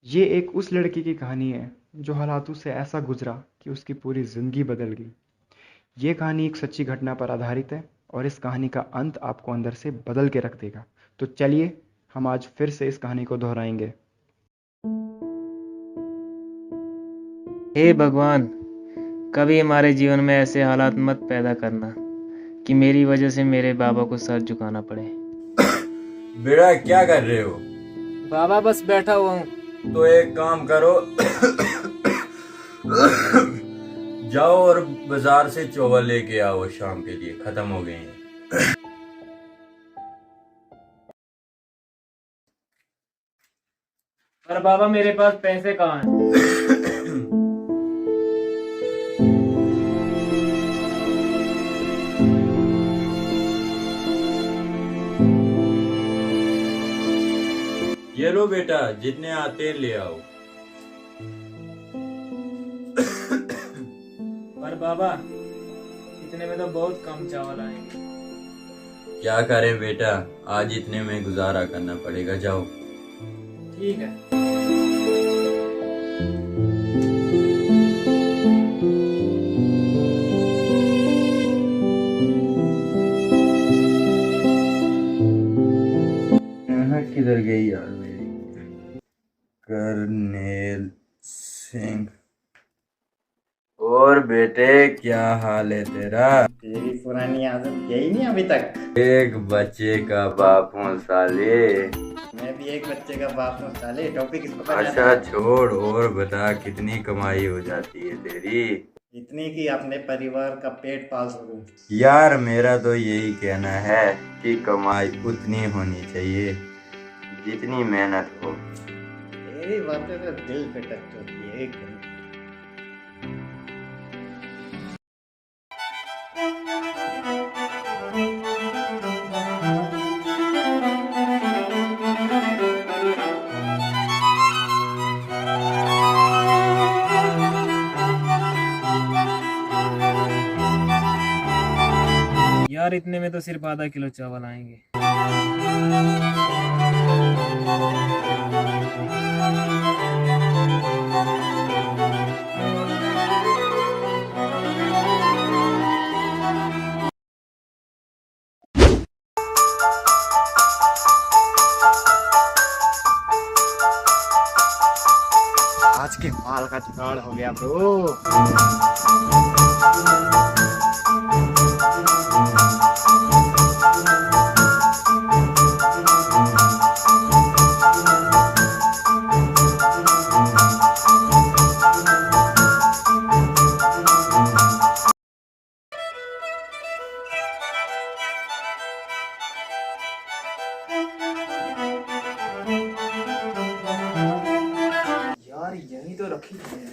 ये एक उस लड़के की कहानी है जो हालातों से ऐसा गुजरा कि उसकी पूरी ज़िंदगी बदल गई। ये कहानी एक सच्ची घटना पर आधारित है और इस कहानी का अंत आपको अंदर से बदल के रख देगा। तो चलिए हम आज फिर से इस कहानी को दोहराएंगे। हे भगवान, कभी हमारे जीवन में ऐसे हालात मत पैदा करना कि मेरी वजह से मेरे बाबा को सर झुकाना पड़े। बेटा क्या कर रहे हो? बाबा बस बैठा हुआ हूँ। तो एक काम करो जाओ और बाजार से चावल लेके आओ, शाम के लिए खत्म हो गए हैं। पर बाबा मेरे पास पैसे कहाँ हैं? ये लो बेटा, जितने आते हैं ले आओ। पर बाबा इतने में तो बहुत कम चावल आएंगे। क्या करें बेटा, आज इतने में गुजारा करना पड़ेगा, जाओ। ठीक है। किधर गई यार मेरी कर्नेल सिंह? और बेटे क्या हाल है तेरा? तेरी पुरानी आदत गई नहीं अभी तक। एक बच्चे का बाप हूँ साले। मैं भी एक बच्चे का बाप हूँ साले। टॉपिक इसको पता अच्छा है? छोड़, और बता कितनी कमाई हो जाती है तेरी? इतनी कि अपने परिवार का पेट पाल सकूं। यार मेरा तो यही कहना है कि कमाई उतनी होनी चाहिए जितनी मेहनत हो। तेरी बातें तो दिल पे टच होती है एकदम। यार इतने में तो सिर्फ आधा किलो चावल आएंगे। आज के माल का जुगाड़ हो गया ब्रो। यार यही तो रखी है।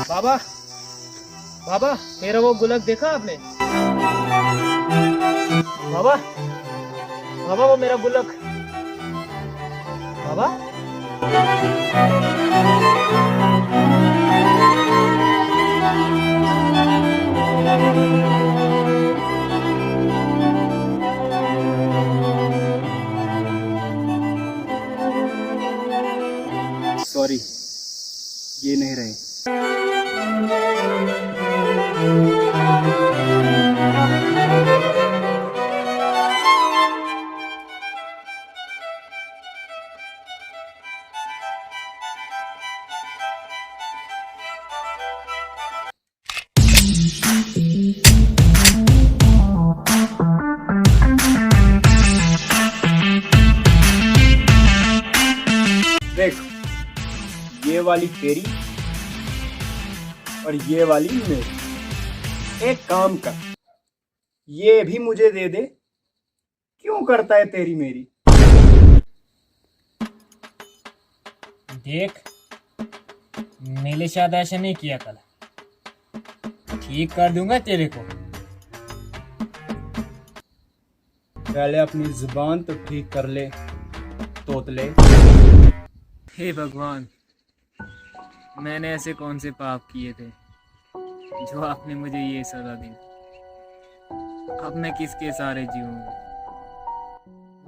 बाबा बाबा मेरा वो गुलक देखा आपने? बाबा बाबा वो मेरा गुलक। बाबा सॉरी, ये नहीं रहे। देख, ये वाली तेरी और ये वाली मेरी। एक काम कर, ये भी मुझे दे दे। क्यों करता है तेरी मेरी? देख, मैंने शायद ऐसा नहीं किया कल। ठीक कर दूंगा तेरे को। पहले अपनी जुबान तो ठीक कर ले, तोतले। हे भगवान, मैंने ऐसे कौन से पाप किए थे जो आपने मुझे ये सजा दी। अब मैं किसके सहारे जीऊंगा?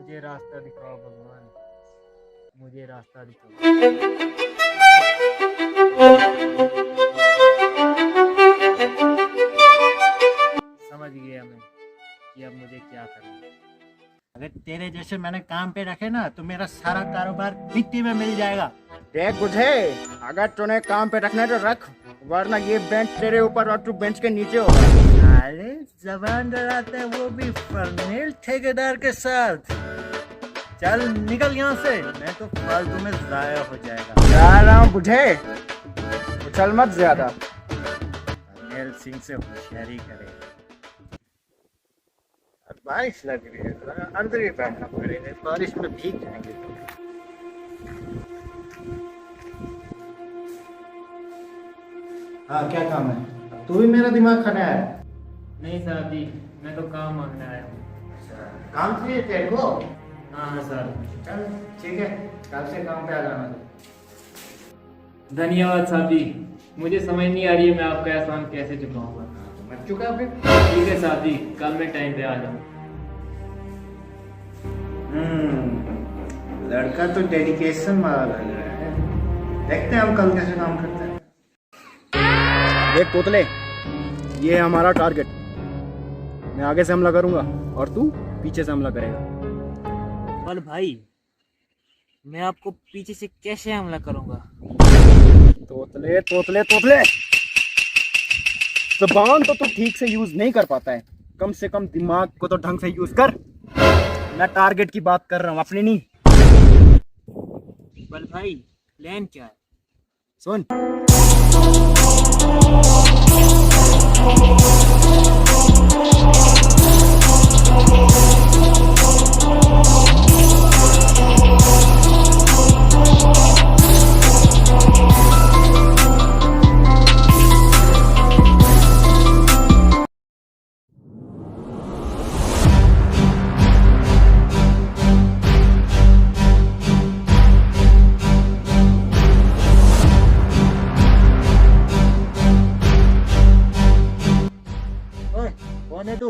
मुझे रास्ता दिखाओ भगवान, मुझे रास्ता दिखाओ। समझ गया मैं कि अब मुझे क्या करना है। अगर तेरे जैसे मैंने काम पे रखे ना तो मेरा सारा कारोबार मिट्टी में मिल जाएगा। देख बुझे, अगर तूने काम पे रखना है तो रख, वरना ये बेंच तेरे ऊपर और तू बेंच के नीचे होगा। अरे जबान लड़ाते हैं वो भी फर्नेल ठेकेदार के साथ। चल निकल यहाँ से, मैं तो फालतू में जाया हो जाएगा। जा रहा हूँ बुझे, उछल मत ज्यादा। फर्नेल सिंह से होशियारी करे। बारिश लग रही है, अंदर ही बैठना पड़ेगा, बारिश में भीग जाएंगे। हाँ क्या काम है? तू भी मेरा दिमाग खाना है। नहीं साहब जी, मैं तो काम मांगने आया हूँ। काम चाहिए तेरे को? हाँ हाँ सर। चल ठीक है, कल से काम पे आ जाना तू। धन्यवाद साहब जी, मुझे समझ नहीं आ रही है मैं आपका एहसान कैसे चुकाऊंगा। मत चुका फिर। ठीक है साहब जी, कल मैं टाइम पे आ जाऊँ। लड़का तो डेडिकेशन वाला लग रहा है। देखते हैं हम कल कैसे काम करते हैं। देख तोतले, ये है हमारा टारगेट। मैं आगे से हमला करूंगा और तू पीछे से हमला करेगा। पर भाई, मैं आपको पीछे से कैसे हमला करूंगा? तोतले तोतले तोतले, जबान तो तू ठीक से यूज नहीं कर पाता है, कम से कम दिमाग को तो ढंग से यूज कर। मैं टारगेट की बात कर रहा हूँ, अपनी नहीं। बल भाई, प्लान क्या है? सुन, कौन है तू?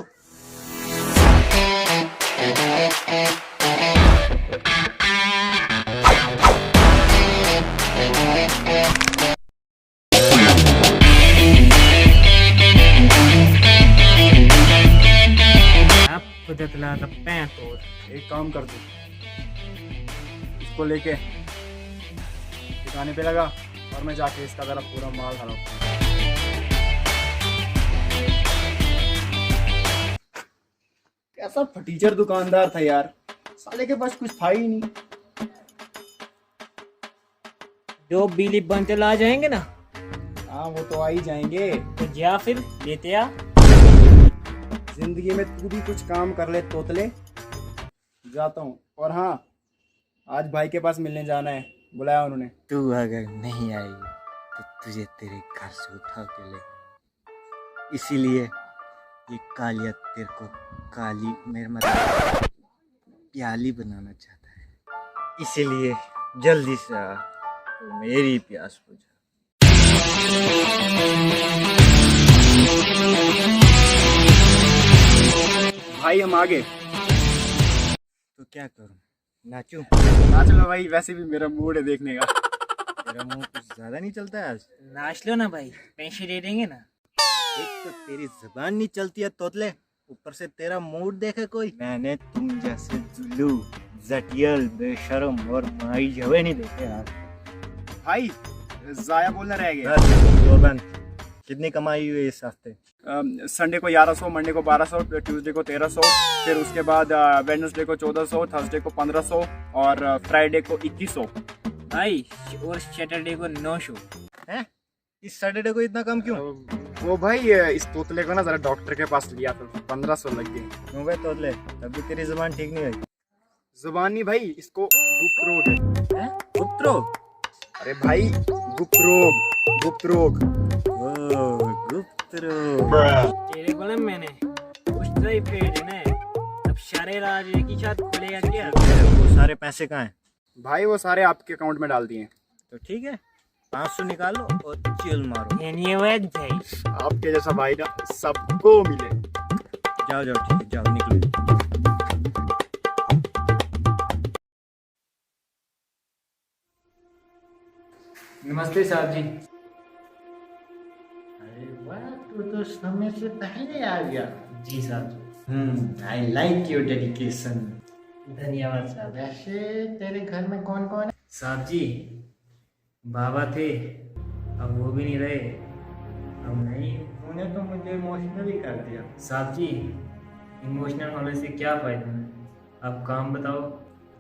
एक काम कर तू, इसको लेके ठिकाने पे लगा और मैं जाके इसका जरा पूरा माल हड़पता हूँ। कैसा फटीचर दुकानदार था यार, साले के पास कुछ था ही नहीं। जो बिजली बंद चला आ जाएंगे ना, हाँ वो तो आ ही जाएंगे। तो जा फिर लेते आ। जिंदगी में तू भी कुछ काम कर ले तोतले। जाता हूँ। और हाँ, आज भाई के पास मिलने जाना है, बुलाया उन्होंने। तू अगर नहीं आई तो तुझे तेरे घर से उठा के ले, इसीलिए ये कालिया तेरे को काली मेरे मतलब प्याली बनाना चाहता है, इसीलिए जल्दी से आ, तो मेरी प्यास बुझा। भाई हम आगे। तो क्या करूं, नाचूं? नाच लो भाई, वैसे भी मेरा मूड है देखने का। तेरा मुंह कुछ ज्यादा नहीं चलता है आज। नाच लो ना भाई, पैसे दे देंगे ना। एक तो तेरी जबान नहीं चलती है तोतले, ऊपर से तेरा मूड देखे कोई। मैंने तुम जैसे जुल्लू, जटियल, बेशरम और माई जवे नहीं देखे यार। भाई जाया बोलना रह गया। तो बंद, कितनी कमाई हुई इस हफ्ते? संडे को 1100, मंडे को 1200, ट्यूसडे को 1300, फिर उसके बाद वेडनेसडे को 1400, थर्सडे को 1500 और फ्राइडे को 2100। भाई और सैटरडे को 900 हैं? इस सैटरडे को इतना कम क्यों? वो भाई इस तोतले को ना जरा डॉक्टर के पास लिया था, 1500 लग गए। क्यों बे तोतले, तब भी तेरी जबान ठीक नहीं हुई? जुबान नहीं भाई, इसको गुप्त रोग है। गुप्त रोग? अरे भाई गुप्त रोग, गुप्त रोग। ओह, गुप्त रोग। तेरे को ना मैंने कुछ तो ही पेड़ है ना, अब सारे राज एक ही साथ खुलेगा क्या? वो सारे पैसे कहाँ हैं? भाई वो सारे आपके अकाउंट में डाल दिए। तो ठीक है, 500 निकालो और चिल मारो। धन्यवाद भाई। आपके जैसा भाई ना सबको मिले। जाओ जाओ, ठीक है, जाओ निकलो। नमस्ते साहब जी। अरे वाह, तू तो समय से पहले आ गया। जी साहब जी। I like your dedication. धन्यवाद साहब। वैसे तेरे घर में कौन कौन है? साहब जी, बाबा थे, अब वो भी नहीं रहे। अब नहीं, तूने तो मुझे इमोशनल ही कर दिया। साहब जी, इमोशनल होने से क्या फायदा है? आप काम बताओ।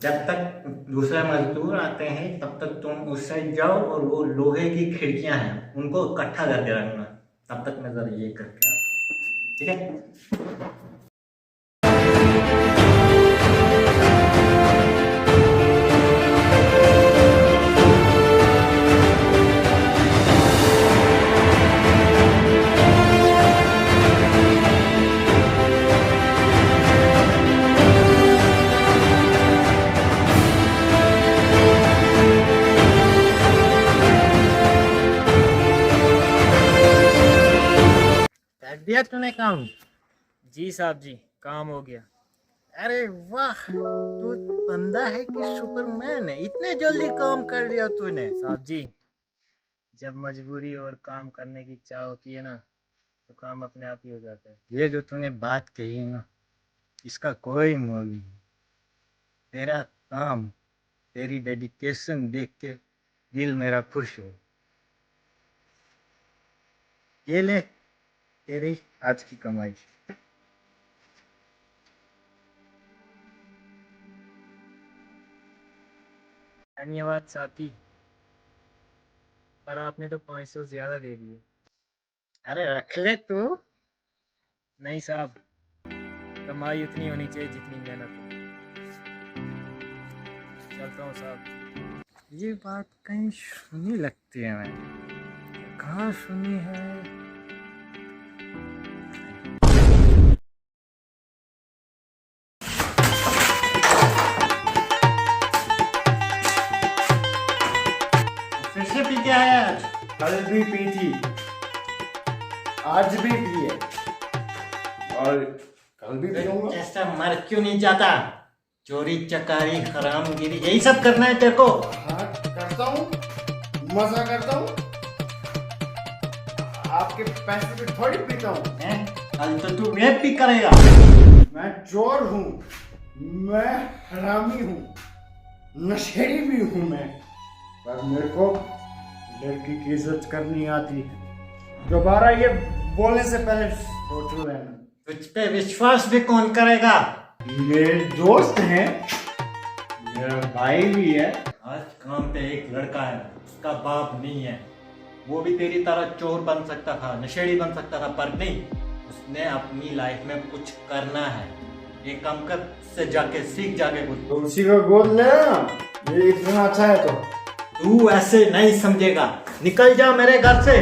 जब तक दूसरे मजदूर आते हैं तब तक तुम उस साइड जाओ और वो लोहे की खिड़कियां हैं उनको इकट्ठा करके रखना। तब तक मैं जरा ये करके आता हूँ, ठीक है? कर दिया तूने काम? जी साहब जी, काम हो गया। अरे वाह, तू बंदा है कि सुपरमैन है? इतने जल्दी काम कर लिया तूने। साहब जी, जब मजबूरी और काम करने की इच्छा होती है ना, तो काम अपने आप ही हो जाता है। ये जो तूने बात कही है ना, इसका कोई मोल नहीं। तेरा काम, तेरी डेडिकेशन देख के दिल मेरा खुश हो। ये ले तेरी आज की कमाई। धन्यवाद साथी, पर आपने तो 500 ज्यादा दे दिए। अरे रख ले तू। नहीं साहब, कमाई उतनी होनी चाहिए जितनी मेहनत हो। चलता हूँ साहब। ये बात कहीं सुनी लगती है, मैंने कहाँ सुनी है? फिर से पी के आया आज? कल भी पी थी, आज भी पी है और कल भी पीऊंगा। ऐसा मर क्यों नहीं जाता? चोरी चकारी हरामगिरी यही सब करना है तेरे को? हाँ करता हूँ, मजा करता हूँ। आपके पैसे पे थोड़ी पीता हूँ। कल तो तू रेप भी करेगा। मैं चोर हूँ, मैं हरामी हूँ, नशेड़ी भी हूँ मैं, पर मेरे को लड़की की इज्जत करनी आती है। दोबारा ये बोलने से पहले सोच लेना। तुझ पे विश्वास भी कौन करेगा? मेरे दोस्त हैं, मेरा भाई भी है। आज काम पे एक लड़का है, उसका बाप नहीं है। वो भी तेरी तरह चोर बन सकता था, नशेड़ी बन सकता था, पर नहीं, उसने अपनी लाइफ में कुछ करना है। ये काम कर, से जाके सीख जाके कुछ। तो उसी का गोद ले ना, ये इतना अच्छा है तो। तू ऐसे नहीं समझेगा, निकल जा मेरे घर से।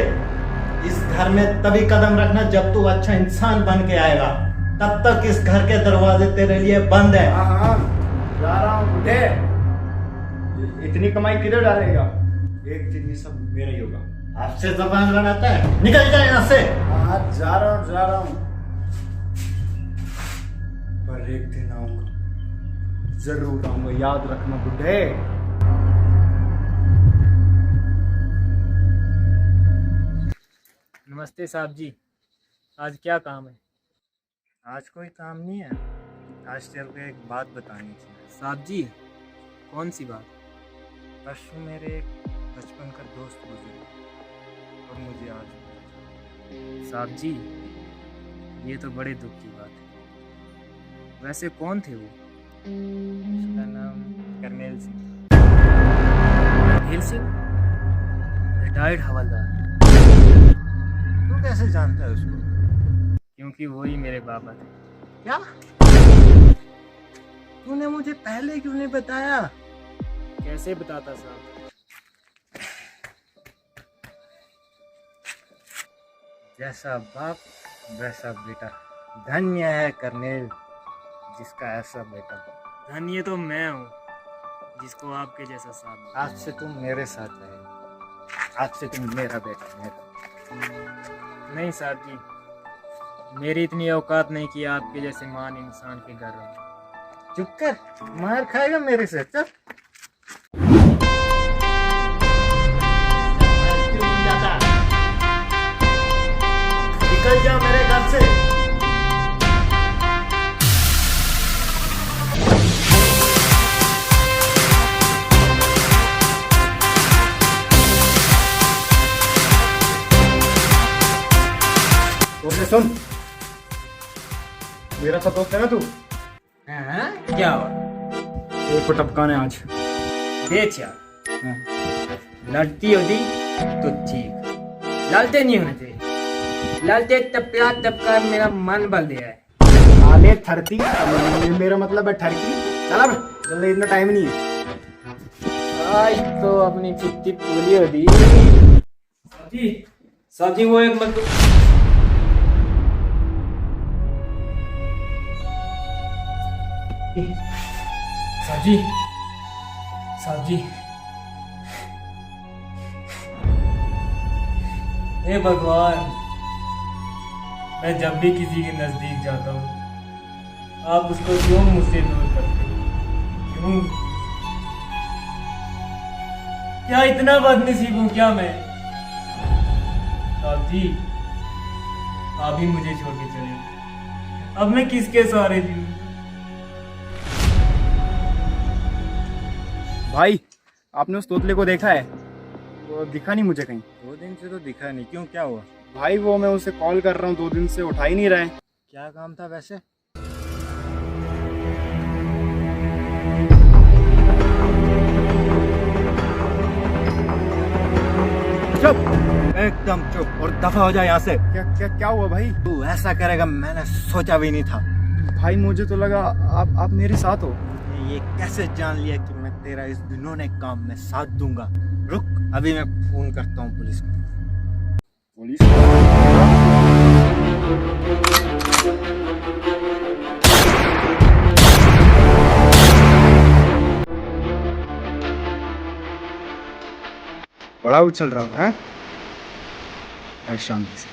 इस घर में तभी कदम रखना जब तू अच्छा इंसान बन के आएगा, तब तक इस घर के दरवाजे तेरे लिए बंद है। हाँ, जा रहा हूँ बुढ़े। इतनी कमाई किधर डालेगा? एक दिन ये सब मेरा ही होगा। आपसे जबान लड़ाता है, निकल जा यहाँ से। हाँ जा रहा हूँ, पर एक दिन आऊंगा, जरूर आऊंगा, याद रखना बुढ़े। नमस्ते साहब जी, आज क्या काम है? आज कोई काम नहीं है, आज तेरे को एक बात बतानी थी। साहब जी, कौन सी बात? परसों मेरे एक बचपन का दोस्त गुजरा और मुझे आज। साहब जी, ये तो बड़े दुख की बात है। वैसे कौन थे वो? उसका नाम करनेल सिंह। करनेल सिंह, रिटायर्ड हवलदार। तू कैसे जानता है उसको? क्योंकि वही मेरे बाबा थे। क्या? तूने मुझे पहले क्यों नहीं बताया? कैसे बताता साहब? जैसा बाप वैसा बेटा। धन्य है करनेल जिसका ऐसा बेटा। धन्य तो मैं हूँ जिसको आपके जैसा साहब। आज से तुम मेरे साथ रहे, आज से तुम मेरा बेटा। मेरा नहीं साहब जी, मेरी इतनी औकात नहीं कि आपके जैसे महान इंसान के घर रहूं। चुप कर, मार खाएगा मेरे से। चल निकल जा मेरे घर से। ओके सुन, मेरा सा दोस्त है ना तू, हाँ, क्या हुआ? एक को टपकाने आज। देख यार, लड़ती होती तो ठीक, लड़ते नहीं होने चाहिए। लड़ते टपका टपका मेरा मन बल दिया है। आले ठरती, मेरा मतलब है ठरकी। चल अब जल्दी, इतना टाइम नहीं है। आज तो अपनी चिट्ठी पूरी होती। सब्जी सब्जी वो एक मत सब्जी सब्जी। हे भगवान, मैं जब भी किसी के नजदीक जाता हूँ आप उसको क्यों मुझसे दूर करते हो? क्यों? क्या इतना बदनसीब हूँ क्या मैं? साहब जी, आप ही मुझे छोड़ के चले, अब मैं किसके सहारे जीऊँ? भाई, आपने उस तोतले को देखा है? वो दिखा नहीं मुझे कहीं। 2 दिन से तो दिखा नहीं, क्यों क्या हुआ? भाई वो मैं उसे कॉल कर रहा हूँ 2 दिन से, उठा ही नहीं रहा है। क्या काम था वैसे? चुप, एकदम चुप और दफा हो जाए यहाँ से। क्या क्या क्या हुआ भाई? तू ऐसा करेगा मैंने सोचा भी नहीं था। भाई मुझे तो लगा आप मेरे साथ हो। ये कैसे जान लिया कि मैं तेरा इस घिनौने काम में साथ दूंगा? रुक, अभी मैं फोन करता हूँ पुलिस को। पुलिस? बड़ा उछल रहा है शांति से।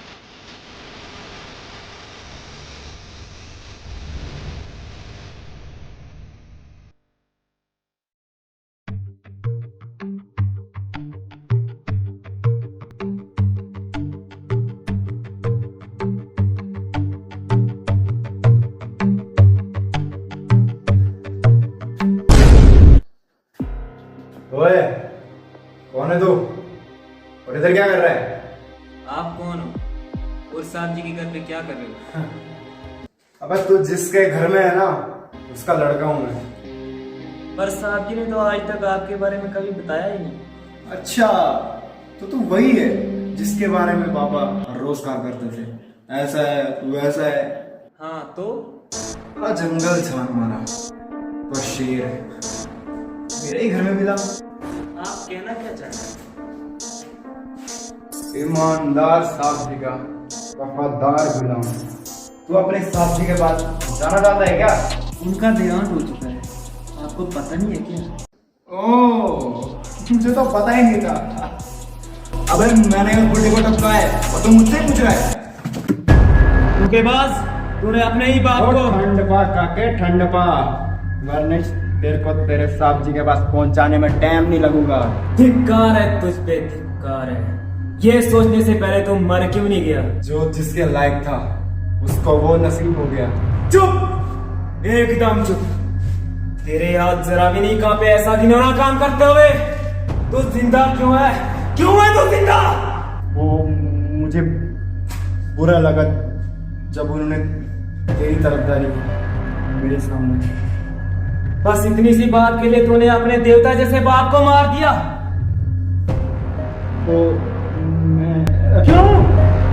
ओए, कौन है तू और इधर क्या कर रहा है? आप कौन हो और साहब जी के घर पे क्या कर रहे हो? अबे तू जिसके घर में है ना, उसका लड़का हूँ मैं। पर साहब जी ने तो आज तक आपके बारे में कभी बताया ही नहीं। अच्छा, तो तू वही है जिसके बारे में पापा हर रोज कहा करते थे, ऐसा है वैसा है। हाँ तो पूरा जंगल छान मारा तो शेर है, मेरे ही घर में मिला। आप कहना क्या चाहते हैं? ईमानदार साहब जी का वफादार गुलाम। तू अपने साहब जी के पास जाना चाहता है क्या? उनका देहांत हो चुका है, आपको पता नहीं है क्या? ओह, मुझे तो पता ही नहीं था। अबे मैंने उस बुढ़े को टपका है और तू मुझसे पूछ रहा है? धोखेबाज, तूने अपने ही बाप को। ठंड पा काके, ठंड पा, वरने तेरे को तेरे साहब जी के पास पहुंचाने में टाइम नहीं लगूंगा। धिक्कार है तुझ पे, धिक्कार है। ये सोचने से पहले तुम मर क्यों नहीं गया? जो जिसके लायक था उसको वो नसीब हो गया। चुप, एकदम चुप। तेरे हाथ जरा भी नहीं कांपे ऐसा घिनौना काम करते हुए? तू जिंदा क्यों है? क्यों है तू जिंदा? वो मुझे बुरा लगा जब उन्होंने तेरी तरफदारी की मेरे सामने। बस इतनी सी बात के लिए तूने अपने देवता जैसे बाप को मार दिया? तो मैं क्यों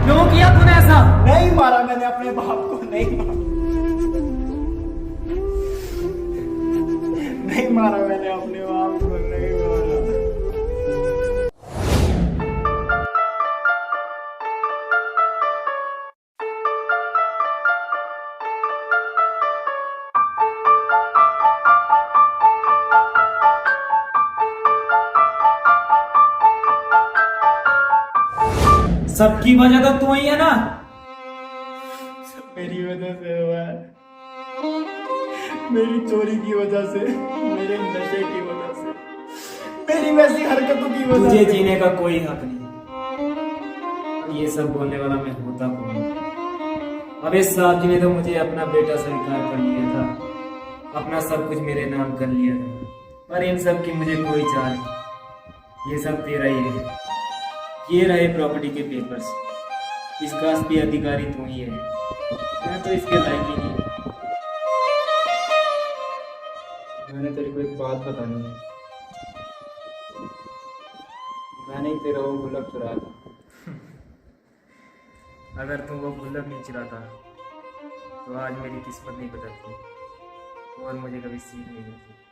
क्यों किया तूने ऐसा? नहीं मारा मैंने अपने बाप को, नहीं मारा मैंने अपने बाप को, नहीं मारा। सबकी वजह तो तू ही है ना? मेरी वजह से हुआ है, मेरी चोरी की वजह से, मेरे नशे की वजह से, मेरी वैसी हरकतों की वजह तुझे से। जीने का कोई हक नहीं। ये सब बोलने वाला मैं होता कौन हूं? अबे साथी ने तो मुझे अपना बेटा स्वीकार कर लिया था, अपना सब कुछ मेरे नाम कर लिया था, पर इन सब की मुझे कोई चाह नहीं। ये सब तेरा ही है। ये रहे प्रॉपर्टी के पेपर्स, इसका असली अधिकारी तू ही है। मैं तो इसके लायक ही नहीं। मैंने तेरे को एक बात बतानी है। मैंने ही तेरा वो गुलाब चुराया था। अगर तुम वो गुल्लक नहीं चुराता तो आज मेरी किस्मत नहीं बदलती और मुझे कभी सीख नहीं मिलती।